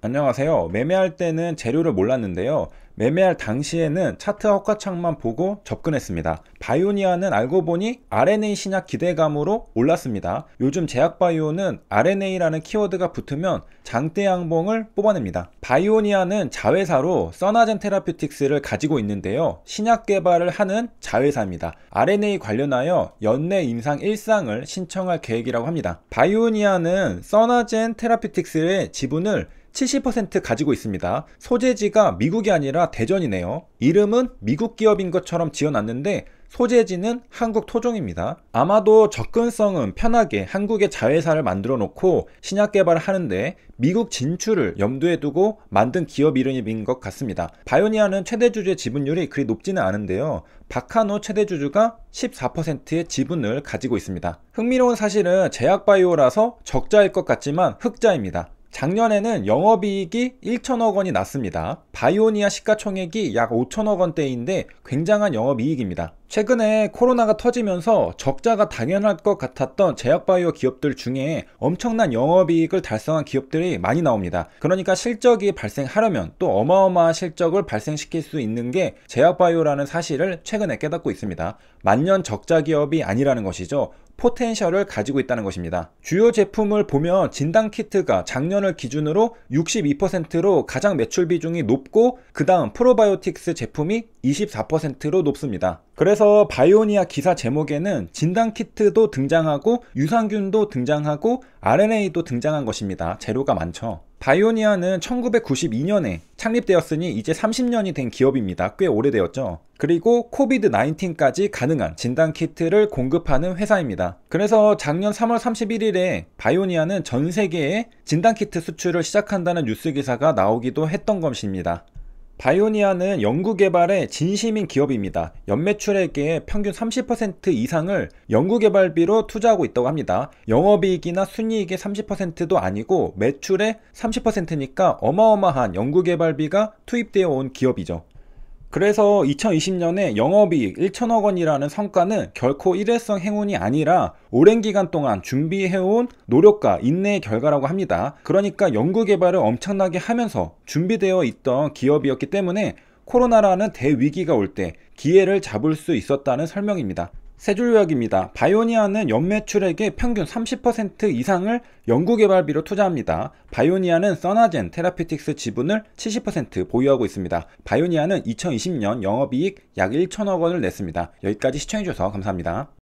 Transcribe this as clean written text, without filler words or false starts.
안녕하세요. 매매할 때는 재료를 몰랐는데요. 매매할 당시에는 차트 호가창만 보고 접근했습니다. 바이오니아는 알고 보니 RNA 신약 기대감으로 올랐습니다. 요즘 제약바이오는 RNA라는 키워드가 붙으면 장대 양봉을 뽑아냅니다. 바이오니아는 자회사로 써나젠 테라퓨틱스를 가지고 있는데요. 신약 개발을 하는 자회사입니다. RNA 관련하여 연내 임상 1상을 신청할 계획이라고 합니다. 바이오니아는 써나젠 테라퓨틱스의 지분을 70% 가지고 있습니다. 소재지가 미국이 아니라 대전이네요. 이름은 미국 기업인 것처럼 지어놨는데 소재지는 한국 토종입니다. 아마도 접근성은 편하게 한국의 자회사를 만들어 놓고 신약 개발을 하는데 미국 진출을 염두에 두고 만든 기업 이름인 것 같습니다. 바이오니아는 최대 주주의 지분율이 그리 높지는 않은데요. 바카노 최대 주주가 14%의 지분을 가지고 있습니다. 흥미로운 사실은 제약바이오라서 적자일 것 같지만 흑자입니다. 작년에는 영업이익이 1천억 원이 났습니다. 바이오니아 시가총액이 약 5천억 원대인데 굉장한 영업이익입니다. 최근에 코로나가 터지면서 적자가 당연할 것 같았던 제약바이오 기업들 중에 엄청난 영업이익을 달성한 기업들이 많이 나옵니다. 그러니까 실적이 발생하려면 또 어마어마한 실적을 발생시킬 수 있는 게 제약바이오라는 사실을 최근에 깨닫고 있습니다. 만년 적자 기업이 아니라는 것이죠. 포텐셜을 가지고 있다는 것입니다. 주요 제품을 보면 진단키트가 작년을 기준으로 62%로 가장 매출 비중이 높고 그 다음 프로바이오틱스 제품이 24%로 높습니다. 그래서 바이오니아 기사 제목에는 진단키트도 등장하고 유산균도 등장하고 RNA도 등장한 것입니다. 재료가 많죠. 바이오니아는 1992년에 창립되었으니 이제 30년이 된 기업입니다. 꽤 오래되었죠. 그리고 코비드 19까지 가능한 진단키트를 공급하는 회사입니다. 그래서 작년 3월 31일에 바이오니아는 전 세계에 진단키트 수출을 시작한다는 뉴스 기사가 나오기도 했던 것입니다. 바이오니아는 연구개발에 진심인 기업입니다. 연매출액의 평균 30% 이상을 연구개발비로 투자하고 있다고 합니다. 영업이익이나 순이익의 30%도 아니고 매출의 30%니까 어마어마한 연구개발비가 투입되어 온 기업이죠. 그래서 2020년에 영업이익 1천억 원이라는 성과는 결코 일회성 행운이 아니라 오랜 기간 동안 준비해온 노력과 인내의 결과라고 합니다. 그러니까 연구개발을 엄청나게 하면서 준비되어 있던 기업이었기 때문에 코로나라는 대위기가 올 때 기회를 잡을 수 있었다는 설명입니다. 세 줄 요약입니다. 바이오니아는 연매출액의 평균 30% 이상을 연구개발비로 투자합니다. 바이오니아는 써나젠 테라퓨틱스 지분을 70% 보유하고 있습니다. 바이오니아는 2020년 영업이익 약 1천억 원을 냈습니다. 여기까지 시청해주셔서 감사합니다.